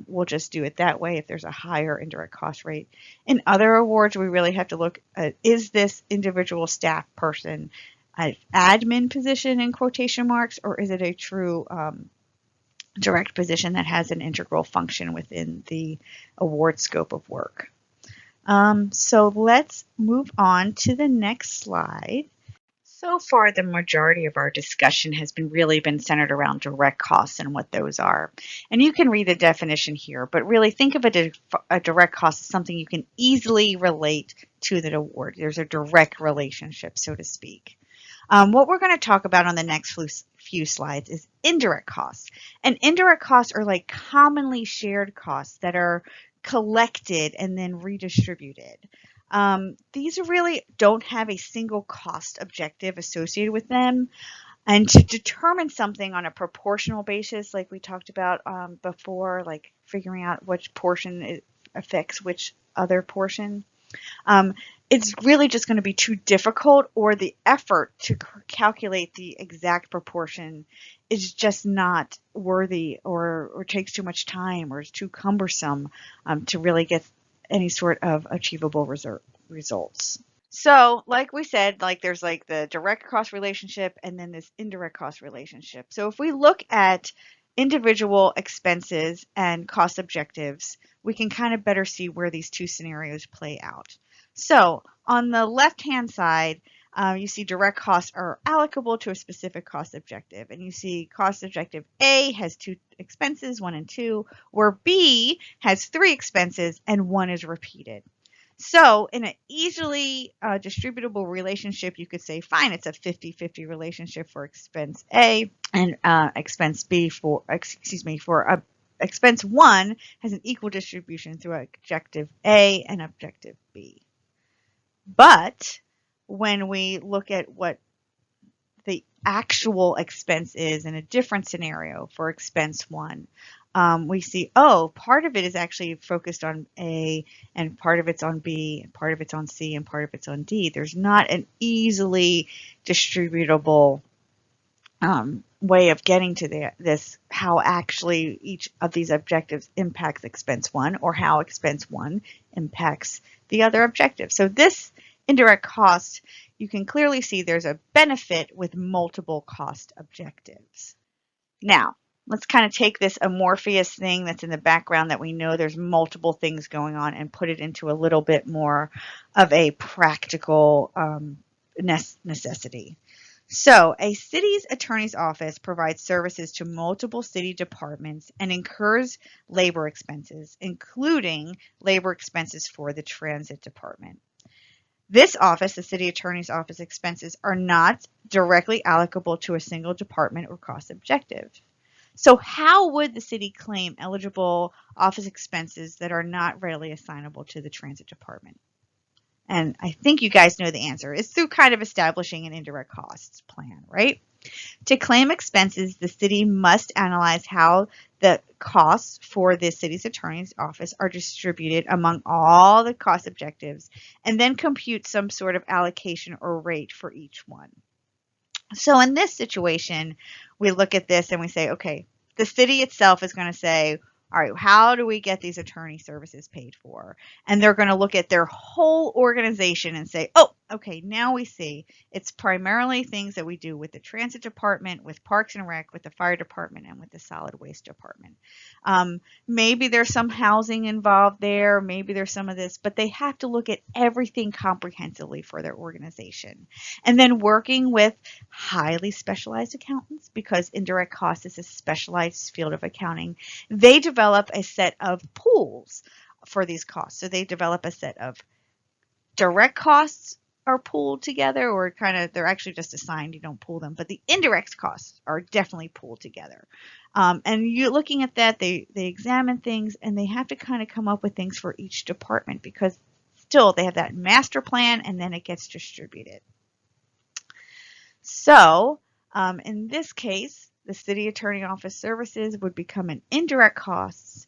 S4: We'll just do it that way if there's a higher indirect cost rate. In other awards, we really have to look at, is this individual staff person an admin position in quotation marks, or is it a true direct position that has an integral function within the award scope of work? So let's move on to the next slide. So far, the majority of our discussion has really been centered around direct costs and what those are. And you can read the definition here, but really think of a direct cost as something you can easily relate to the award. There's a direct relationship, so to speak. What we're going to talk about on the next few slides is indirect costs. And indirect costs are like commonly shared costs that are collected and then redistributed. These really don't have a single cost objective associated with them. And to determine something on a proportional basis, like we talked about before, like figuring out which portion affects which other portion, it's really just going to be too difficult, or the effort to calculate the exact proportion is just not worthy, or takes too much time, or is too cumbersome to really get any sort of achievable results. So like we said, like there's like the direct cost relationship and then this indirect cost relationship. So if we look at individual expenses and cost objectives, we can kind of better see where these two scenarios play out. So on the left-hand side, you see direct costs are allocable to a specific cost objective. And you see cost objective A has 2 expenses, 1 and 2, where B has 3 expenses and 1 is repeated. So in an easily distributable relationship, you could say, fine, it's a 50-50 relationship for expense A, and expense B for expense 1 has an equal distribution through objective A and objective B. But when we look at what the actual expense is in a different scenario for expense 1, we see, oh, part of it is actually focused on A, and part of it's on B, and part of it's on C, and part of it's on D. There's not an easily distributable way of getting to this, how actually each of these objectives impacts expense 1, or how expense 1 impacts the other objective. So this indirect cost, you can clearly see there's a benefit with multiple cost objectives. Now, let's kind of take this amorphous thing that's in the background that we know there's multiple things going on and put it into a little bit more of a practical necessity. So a city's attorney's office provides services to multiple city departments and incurs labor expenses, including labor expenses for the transit department. This office, the city attorney's office expenses, are not directly allocable to a single department or cost objective. So how would the city claim eligible office expenses that are not readily assignable to the transit department? And I think you guys know the answer. It's through kind of establishing an indirect costs plan, right? To claim expenses, the city must analyze how the costs for the city's attorney's office are distributed among all the cost objectives, and then compute some sort of allocation or rate for each one. So in this situation, we look at this and we say, okay, the city itself is going to say, all right, how do we get these attorney services paid for? And they're going to look at their whole organization and say, oh, okay, now we see it's primarily things that we do with the transit department, with Parks and Rec, with the fire department, and with the solid waste department. Maybe there's some housing involved there, maybe there's some of this, but they have to look at everything comprehensively for their organization. And then working with highly specialized accountants, because indirect cost is a specialized field of accounting, they develop a set of pools for these costs. So they develop a set of direct costs are pooled together, or kind of they're actually just assigned, you don't pool them, but the indirect costs are definitely pooled together. And you're looking at that, they examine things, and they have to kind of come up with things for each department, because still they have that master plan and then it gets distributed. So in this case, the city attorney office services would become an indirect costs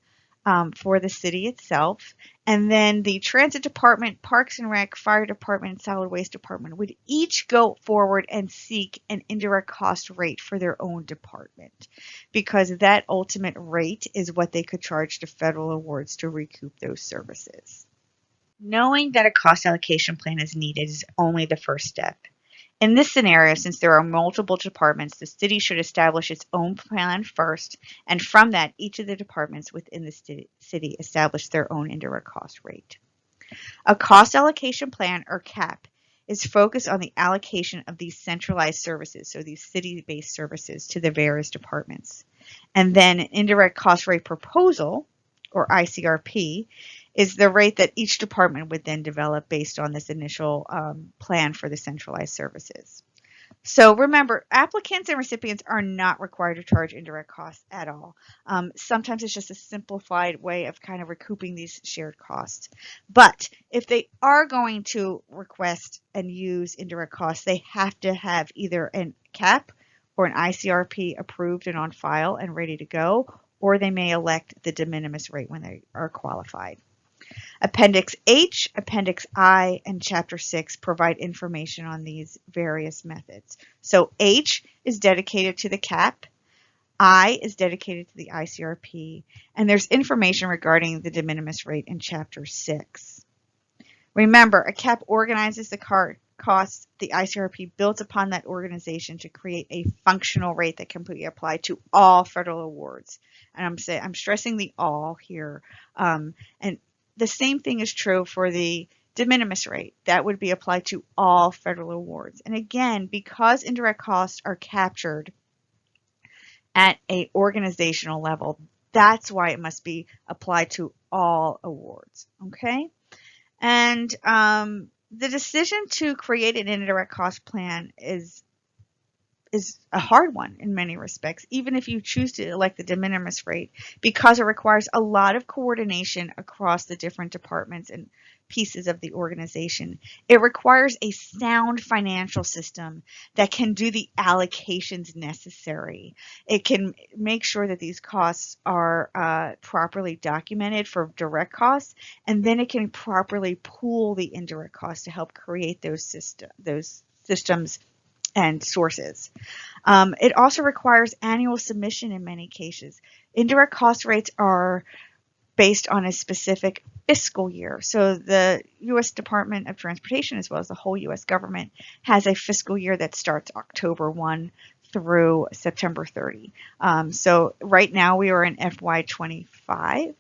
S4: for the city itself. And then the Transit Department, Parks and Rec, Fire Department, and Solid Waste Department would each go forward and seek an indirect cost rate for their own department, because that ultimate rate is what they could charge to federal awards to recoup those services. Knowing that a cost allocation plan is needed is only the first step. In this scenario, since there are multiple departments, the city should establish its own plan first, and from that, each of the departments within the city establish their own indirect cost rate. A cost allocation plan, or CAP, is focused on the allocation of these centralized services, so these city-based services, to the various departments. And then an indirect cost rate proposal, or ICRP, is the rate that each department would then develop based on this initial plan for the centralized services. So remember, applicants and recipients are not required to charge indirect costs at all. Sometimes it's just a simplified way of kind of recouping these shared costs. But if they are going to request and use indirect costs, they have to have either a CAP or an ICRP approved and on file and ready to go, or they may elect the de minimis rate when they are qualified. Appendix H, Appendix I, and Chapter 6 provide information on these various methods. So H is dedicated to the CAP, I is dedicated to the ICRP, and there's information regarding the de minimis rate in Chapter 6. Remember, a CAP organizes the costs. The ICRP builds upon that organization to create a functional rate that can be applied to all federal awards. And I'm stressing the all here. And the same thing is true for the de minimis rate. That would be applied to all federal awards. And again, because indirect costs are captured at an organizational level, that's why it must be applied to all awards. Okay? And the decision to create an indirect cost plan is a hard one in many respects, even if you choose to elect the de minimis rate, because it requires a lot of coordination across the different departments and pieces of the organization. It requires a sound financial system that can do the allocations necessary. It can make sure that these costs are properly documented for direct costs, and then it can properly pool the indirect costs to help create those systems and sources. It also requires annual submission in many cases. Indirect cost rates are based on a specific fiscal year. So the U.S. Department of Transportation, as well as the whole U.S. government, has a fiscal year that starts October 1 through September 30. So right now we are in FY25.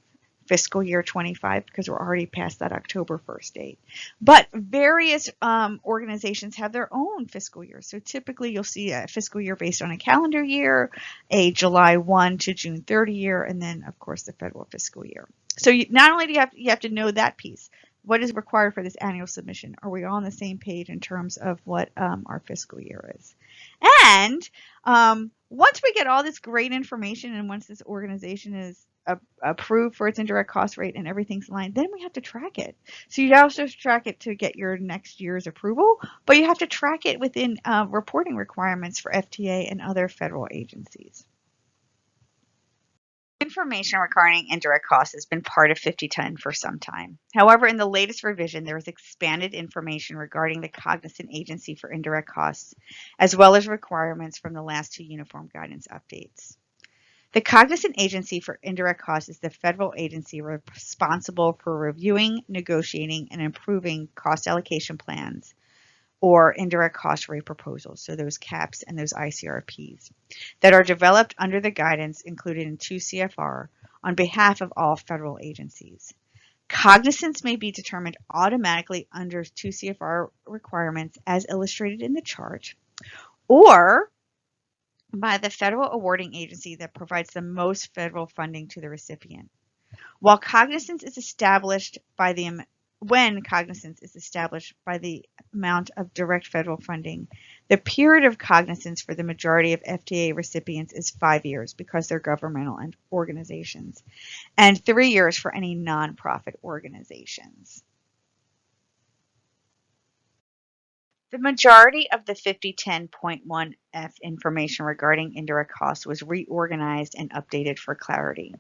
S4: Fiscal year 25, because we're already past that October 1st date. But various organizations have their own fiscal year. So typically you'll see a fiscal year based on a calendar year, a July 1 to June 30 year, and then of course the federal fiscal year. So not only do you have to know that piece, what is required for this annual submission? Are we all on the same page in terms of what our fiscal year is? And once we get all this great information, and once this organization is approved for its indirect cost rate and everything's in line, then we have to track it. So you also track it to get your next year's approval, but you have to track it within reporting requirements for FTA and other federal agencies. Information regarding indirect costs has been part of 5010 for some time. However, in the latest revision, there is expanded information regarding the cognizant agency for indirect costs, as well as requirements from the last two uniform guidance updates. The cognizant agency for indirect costs is the federal agency responsible for reviewing, negotiating, and improving cost allocation plans or indirect cost rate proposals, so those CAPs and those ICRPs, that are developed under the guidance included in 2 CFR on behalf of all federal agencies. Cognizance may be determined automatically under 2 CFR requirements as illustrated in the chart, or by the federal awarding agency that provides the most federal funding to the recipient. When cognizance is established by the amount of direct federal funding, the period of cognizance for the majority of FTA recipients is 5 years because they're governmental organizations, and 3 years for any nonprofit organizations. The majority of the 5010.1F information regarding indirect costs was reorganized and updated for clarity.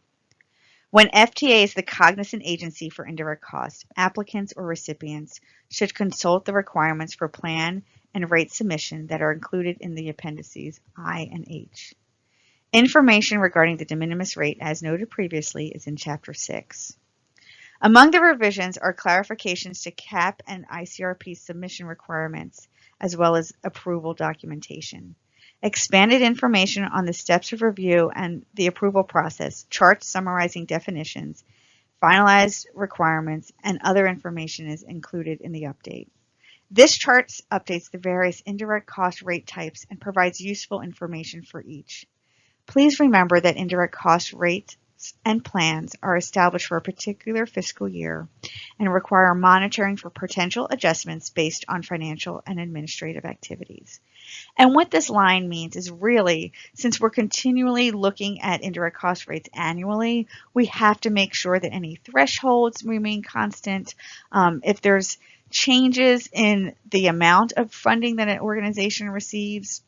S4: When FTA is the cognizant agency for indirect costs, applicants or recipients should consult the requirements for plan and rate submission that are included in the appendices I and H. Information regarding the de minimis rate, as noted previously, is in Chapter 6. Among the revisions are clarifications to CAP and ICRP submission requirements, as well as approval documentation. Expanded information on the steps of review and the approval process, charts summarizing definitions, finalized requirements, and other information is included in the update. This chart updates the various indirect cost rate types and provides useful information for each. Please remember that indirect cost rates and plans are established for a particular fiscal year and require monitoring for potential adjustments based on financial and administrative activities. And what this line means is really, since we're continually looking at indirect cost rates annually, we have to make sure that any thresholds remain constant. If there's changes in the amount of funding that an organization receives,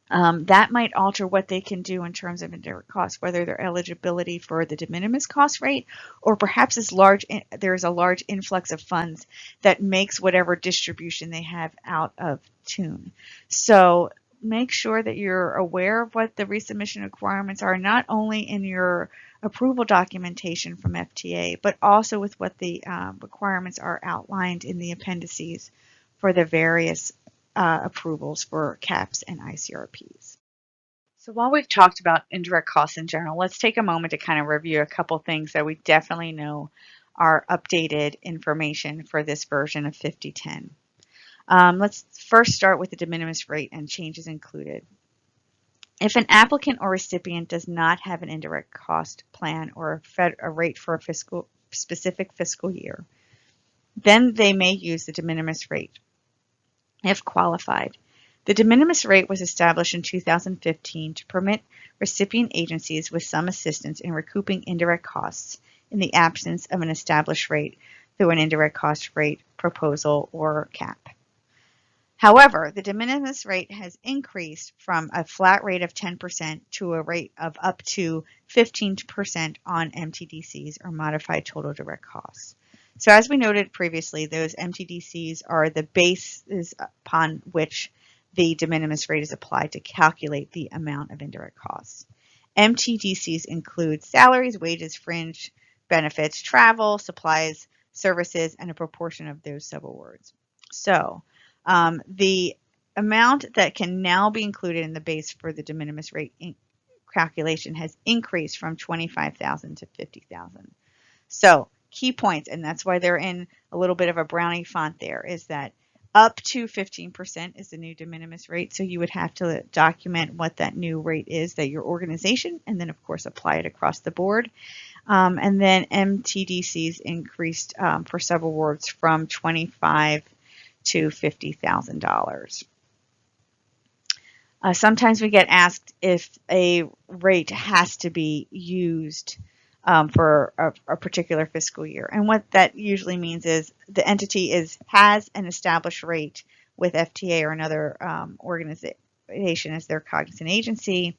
S4: that might alter what they can do in terms of indirect costs, whether their eligibility for the de minimis cost rate, or perhaps there's a large influx of funds that makes whatever distribution they have out of tune. So make sure that you're aware of what the resubmission requirements are, not only in your approval documentation from FTA, but also with what the requirements are outlined in the appendices for the various approvals for CAPs and ICRPs. So while we've talked about indirect costs in general, let's take a moment to kind of review a couple things that we definitely know are updated information for this version of 5010. Let's first start with the de minimis rate and changes included. If an applicant or recipient does not have an indirect cost plan or a rate for a specific fiscal year, then they may use the de minimis rate if qualified. The de minimis rate was established in 2015 to permit recipient agencies with some assistance in recouping indirect costs in the absence of an established rate through an indirect cost rate proposal or CAP. However, the de minimis rate has increased from a flat rate of 10% to a rate of up to 15% on MTDCs, or modified total direct costs. So as we noted previously, those MTDCs are the basis upon which the de minimis rate is applied to calculate the amount of indirect costs. MTDCs include salaries, wages, fringe benefits, travel, supplies, services, and a proportion of those subawards. So the amount that can now be included in the base for the de minimis rate calculation has increased from $25,000 to $50,000. So key points, and that's why they're in a little bit of a brownie font there, is that up to 15% is the new de minimis rate. So you would have to document what that new rate is that your organization, and then of course apply it across the board. And then MTDCs increased for subawards from $25,000 to $50,000. Sometimes we get asked if a rate has to be used for a particular fiscal year. And what that usually means is the entity has an established rate with FTA or another organization as their cognizant agency,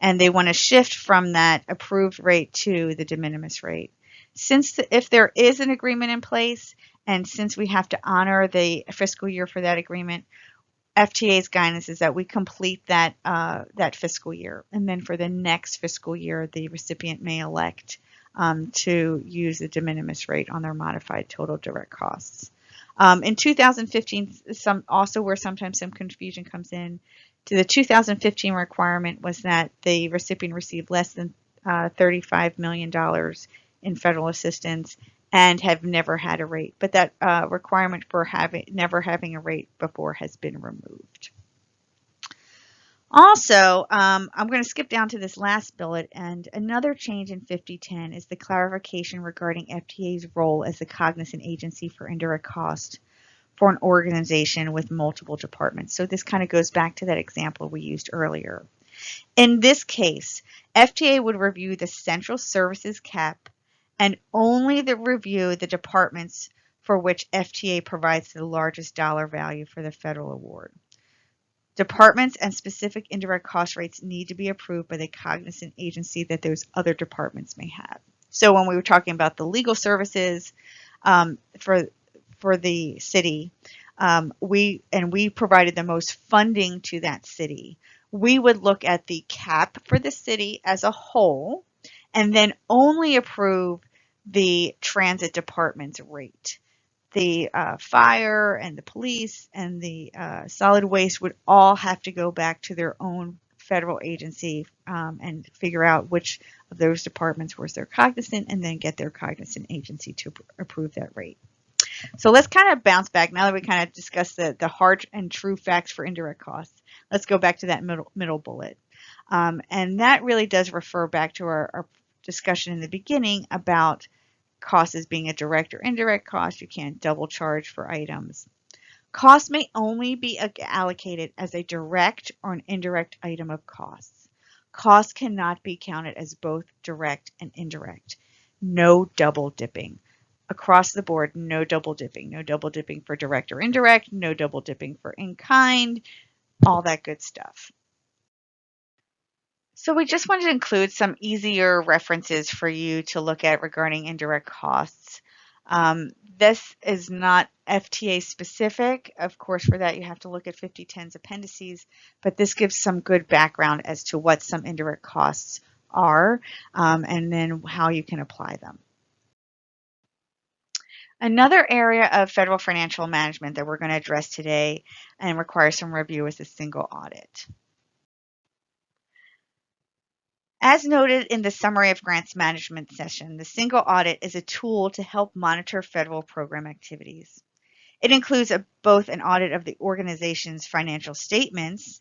S4: and they want to shift from that approved rate to the de minimis rate. If there is an agreement in place, and since we have to honor the fiscal year for that agreement, FTA's guidance is that we complete that fiscal year, and then for the next fiscal year, the recipient may elect to use the de minimis rate on their modified total direct costs. In 2015, where sometimes some confusion comes in, to the 2015 requirement was that the recipient received less than $35 million in federal assistance and have never had a rate, but that requirement for never having a rate before has been removed. Also, I'm going to skip down to this last bullet, and another change in 5010 is the clarification regarding FTA's role as the cognizant agency for indirect cost for an organization with multiple departments. So this kind of goes back to that example we used earlier. In this case, FTA would review the central services cap and only review the departments for which FTA provides the largest dollar value for the federal award. Departments and specific indirect cost rates need to be approved by the cognizant agency that those other departments may have. So when we were talking about the legal services for the city, we provided the most funding to that city. We would look at the cap for the city as a whole and then only approve the transit department's rate. The fire and the police and the solid waste would all have to go back to their own federal agency and figure out which of those departments was their cognizant and then get their cognizant agency to approve that rate. So let's kind of bounce back now that we kind of discussed the hard and true facts for indirect costs. Let's go back to that middle bullet. And that really does refer back to our discussion in the beginning about cost as being a direct or indirect cost. You can't double charge for items. Cost may only be allocated as a direct or an indirect item of costs. Costs cannot be counted as both direct and indirect. No double dipping. Across the board, no double dipping. No double dipping for direct or indirect, no double dipping for in-kind, all that good stuff. So we just wanted to include some easier references for you to look at regarding indirect costs. This is not FTA specific. Of course, for that you have to look at 5010's appendices, but this gives some good background as to what some indirect costs are and then how you can apply them. Another area of federal financial management that we're going to address today and requires some review is the single audit. As noted in the summary of grants management session, the single audit is a tool to help monitor federal program activities. It includes both an audit of the organization's financial statements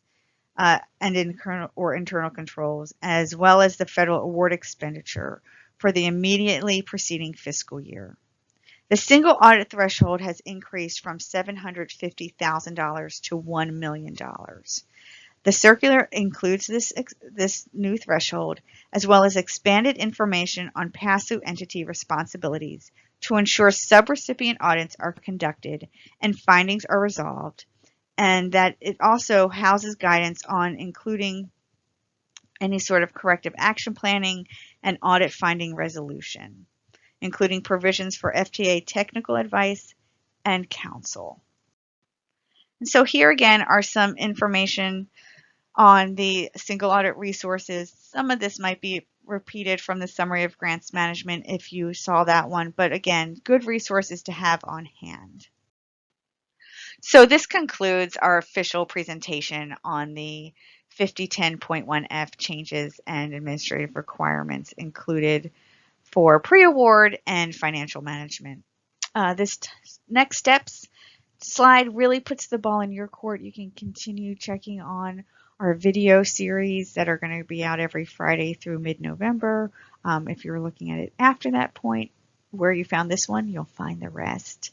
S4: and internal controls, as well as the federal award expenditure for the immediately preceding fiscal year. The single audit threshold has increased from $750,000 to $1 million. The circular includes this new threshold, as well as expanded information on pass-through entity responsibilities to ensure subrecipient audits are conducted and findings are resolved, and that it also houses guidance on including any sort of corrective action planning and audit finding resolution, including provisions for FTA technical advice and counsel. And so here again are some information on the single audit resources. Some of this might be repeated from the summary of grants management if you saw that one, but again, good resources to have on hand. So this concludes our official presentation on the 5010.1F changes and administrative requirements included for pre-award and financial management. This next steps slide really puts the ball in your court. You can continue checking on our video series that are going to be out every Friday through mid-November. If you're looking at it after that point, where you found this one, you'll find the rest.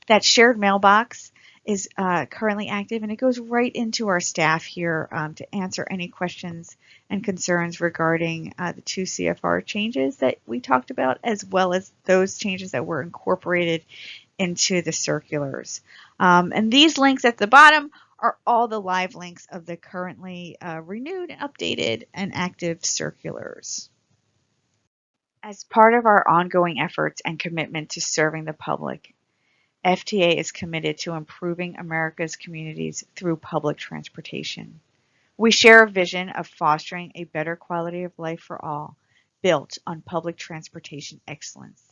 S4: That shared mailbox is currently active, and it goes right into our staff here to answer any questions and concerns regarding the 2 CFR changes that we talked about, as well as those changes that were incorporated into the circulars. And these links at the bottom are all the live links of the currently renewed, updated, and active circulars. As part of our ongoing efforts and commitment to serving the public, FTA is committed to improving America's communities through public transportation. We share a vision of fostering a better quality of life for all, built on public transportation excellence,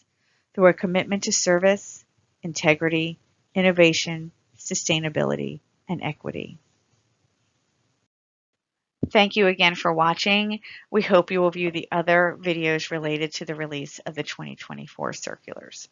S4: through a commitment to service, integrity, innovation, sustainability, and equity. Thank you again for watching. We hope you will view the other videos related to the release of the 2024 circulars.